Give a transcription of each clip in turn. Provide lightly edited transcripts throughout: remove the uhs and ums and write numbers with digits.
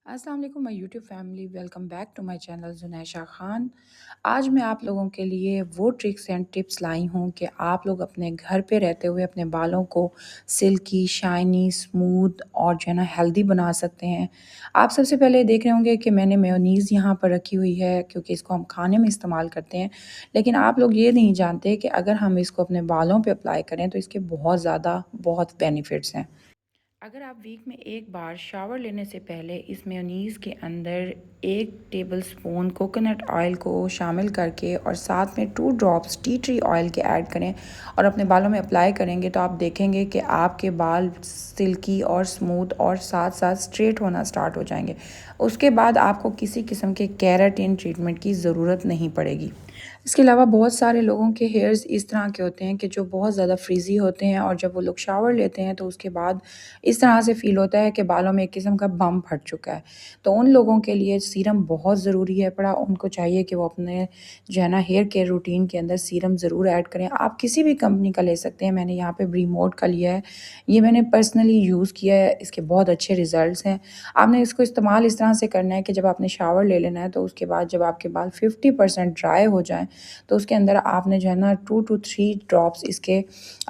अस्सलाम वालेकुम my YouTube family, welcome back to my channel Junaisha Khan. आज मैं आप लोगों के लिए वो ट्रिक्स एंड टिप्स लाई हूँ कि आप लोग अपने घर पे रहते हुए अपने बालों को सिल्की, शाइनी, स्मूथ और जो है ना हेल्दी बना सकते हैं। आप सबसे पहले देख रहे होंगे कि मैंने मेयोनीज़ यहाँ पर रखी हुई है क्योंकि इसको हम खाने में इस्तेमाल करते हैं। लेकिन आप लोग ये नहीं जानते कि अगर हम इसको अपने बालों पे अप्लाई करें तो इसके बहुत बेनिफिट्स हैं। अगर आप वीक में एक बार शावर लेने से पहले इस मेयोनीज़ के अंदर 1 टेबलस्पून कोकोनट ऑयल को शामिल करके और साथ में 2 ड्रॉप्स टी ट्री ऑयल के ऐड करें और अपने बालों में अप्लाई करेंगे तो आप देखेंगे कि आपके बाल सिल्की और स्मूथ और साथ साथ स्ट्रेट होना स्टार्ट हो जाएंगे। उसके बाद आपको किसी किस्म के केराटिन ट्रीटमेंट की ज़रूरत नहीं पड़ेगी। इसके अलावा बहुत सारे लोगों के हेयर्स इस तरह के होते हैं कि जो बहुत ज़्यादा फ्रीज़ी होते हैं और जब वो लोग शावर लेते हैं तो उसके बाद इस तरह से फ़ील होता है कि बालों में एक किस्म का बम फट चुका है। तो उन लोगों के लिए सीरम बहुत ज़रूरी है पड़ा, उनको चाहिए कि वो अपने जो है ना हेयर केयर रूटीन के अंदर सीरम ज़रूर ऐड करें। आप किसी भी कंपनी का ले सकते हैं, मैंने यहाँ पे ब्रीमोड का लिया है। ये मैंने पर्सनली यूज़ किया है, इसके बहुत अच्छे रिज़ल्ट्स हैं। आपने इसको इस्तेमाल इस तरह से करना है कि जब आपने शावर ले लेना है तो उसके बाद जब आपके बाल 50% ड्राई हो जाएँ तो उसके अंदर आपने जो है ना 2 to 3 ड्रॉप्स इसके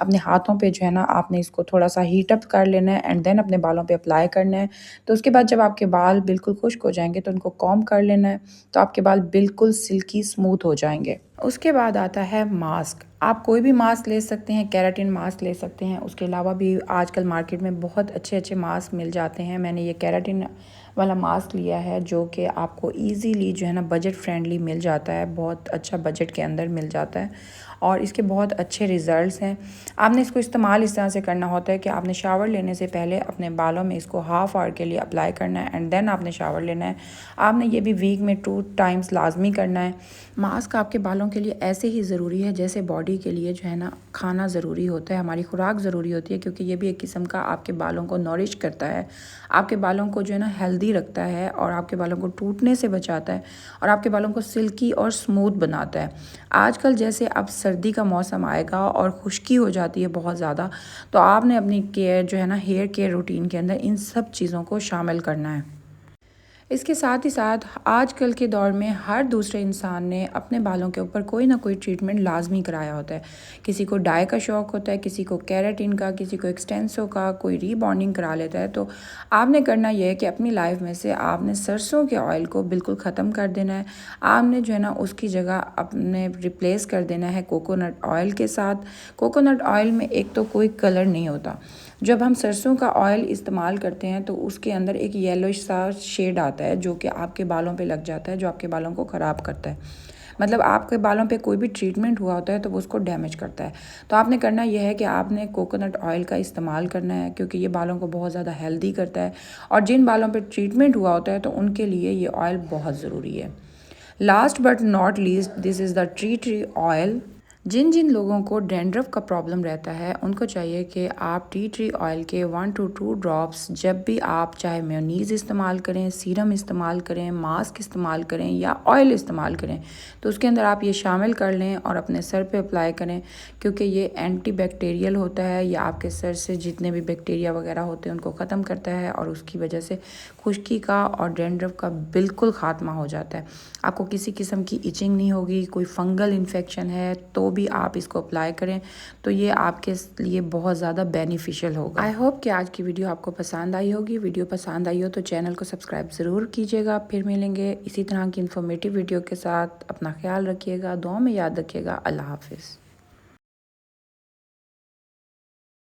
अपने हाथों पे जो है ना आपने इसको थोड़ा सा हीट अप कर लेना है एंड देन अपने बालों पे अप्लाई करना है। तो उसके बाद जब आपके बाल बिल्कुल खुश्क हो जाएंगे तो उनको कॉम्ब कर लेना है, तो आपके बाल बिल्कुल सिल्की स्मूथ हो जाएंगे। उसके बाद आता है मास्क। आप कोई भी मास्क ले सकते हैं, केराटिन मास्क ले सकते हैं। उसके अलावा भी आजकल मार्केट में बहुत अच्छे अच्छे मास्क मिल जाते हैं। मैंने ये केराटिन वाला मास्क लिया है जो कि आपको इजीली जो है ना बजट फ्रेंडली मिल जाता है, बहुत अच्छा बजट के अंदर मिल जाता है और इसके बहुत अच्छे रिज़ल्ट्स हैं। आपने इसको इस्तेमाल इस तरह से करना होता है कि आपने शावर लेने से पहले अपने बालों में इसको हाफ़ आवर के लिए अप्लाई करना है एंड देन आपने शावर लेना है। आपने ये भी वीक में 2 टाइम्स लाजमी करना है। मास्क आपके बालों के लिए ऐसे ही ज़रूरी है जैसे बॉडी के लिए जो है ना खाना ज़रूरी होता है, हमारी खुराक ज़रूरी होती है, क्योंकि ये भी एक किस्म का आपके बालों को नॉरिश करता है, आपके बालों को जो है ना हेल्दी रखता है और आपके बालों को टूटने से बचाता है और आपके बालों को सिल्की और स्मूथ बनाता है। आजकल जैसे अब सर्दी का मौसम आएगा और खुश्की हो जाती है बहुत ज़्यादा, तो आपने अपनी केयर जो है ना हेयर केयर रूटीन के अंदर इन सब चीज़ों को शामिल करना है। इसके साथ ही साथ आजकल के दौर में हर दूसरे इंसान ने अपने बालों के ऊपर कोई ना कोई ट्रीटमेंट लाजमी कराया होता है। किसी को डाई का शौक़ होता है, किसी को केराटिन का, किसी को एक्सटेंसो का, कोई रीबॉन्डिंग करा लेता है। तो आपने करना यह है कि अपनी लाइफ में से आपने सरसों के ऑयल को बिल्कुल ख़त्म कर देना है। आपने जो है ना उसकी जगह अपने रिप्लेस कर देना है कोकोनट ऑयल के साथ। कोकोनट ऑयल में एक तो कोई कलर नहीं होता। जब हम सरसों का ऑयल इस्तेमाल करते हैं तो उसके अंदर एक येलोइश सा शेड आता है जो कि आपके बालों पे लग जाता है, जो आपके बालों को ख़राब करता है। मतलब आपके बालों पे कोई भी ट्रीटमेंट हुआ होता है तो वो उसको डैमेज करता है। तो आपने करना यह है कि आपने कोकोनट ऑयल का इस्तेमाल करना है, क्योंकि ये बालों को बहुत ज़्यादा हेल्दी करता है और जिन बालों पे ट्रीटमेंट हुआ होता है तो उनके लिए ये ऑयल बहुत ज़रूरी है। Last but not least, this is the tea tree oil. जिन जिन लोगों को डैंड्रफ का प्रॉब्लम रहता है उनको चाहिए कि आप टी ट्री ऑयल के 1 to 2 ड्रॉप्स जब भी आप चाहे मेयोनीज़ इस्तेमाल करें, सीरम इस्तेमाल करें, मास्क इस्तेमाल करें या ऑयल इस्तेमाल करें, तो उसके अंदर आप ये शामिल कर लें और अपने सर पे अप्लाई करें, क्योंकि ये एंटी बैक्टीरियल होता है। ये आपके सर से जितने भी बैक्टीरिया वगैरह होते हैं उनको ख़त्म करता है और उसकी वजह से खुश्की का और डैंड्रफ का बिल्कुल ख़ात्मा हो जाता है। आपको किसी किस्म की इचिंग नहीं होगी। कोई फंगल इन्फेक्शन है तो भी आप इसको अप्लाई करें तो ये आपके लिए बहुत ज़्यादा बेनिफिशियल होगा। आई होप कि आज की वीडियो आपको पसंद आई होगी। वीडियो पसंद आई हो तो चैनल को सब्सक्राइब ज़रूर कीजिएगा। फिर मिलेंगे इसी तरह की इन्फॉर्मेटिव वीडियो के साथ। अपना ख्याल रखिएगा, दुआ में याद रखिएगा। अल्लाह हाफिज़।